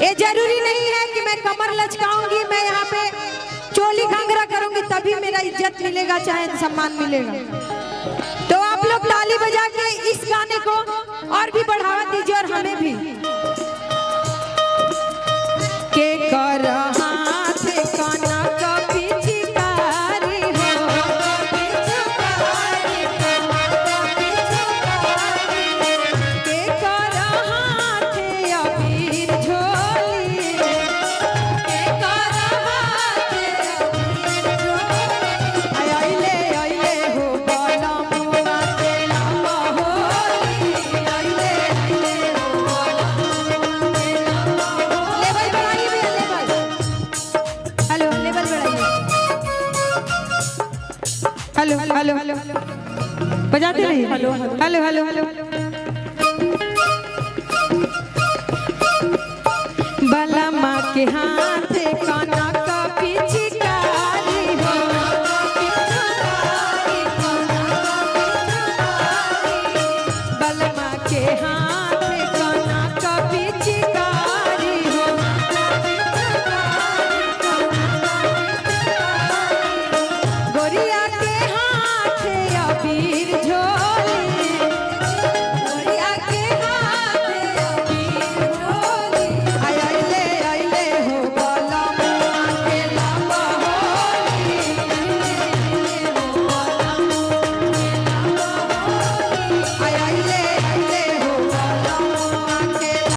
ये जरूरी नहीं है कि मैं कमर लचकाऊंगी, मैं यहाँ पे चोली घाघरा करूंगी तभी मेरा इज्जत मिलेगा, चाहे सम्मान मिलेगा। तो आप लोग ताली बजा के इस गाने को और भी बढ़ावा दीजिए और हमें भी। के कर हाथ कनक पिचकारी हो, के कर हाथ अबीर झोली, के कर हाथ अबीर झोली। आइले आइले हो बलमुआ के लम्बा होली, आइले आइले हो बलमुआ के लम्बा होली। लेवल बढ़ाइए भैया, लेवल। हेलो, लेवल बढ़ाइए। हेलो हेलो हेलो बजाते रहिए। Hello hello hello hello. बलमा के हाथ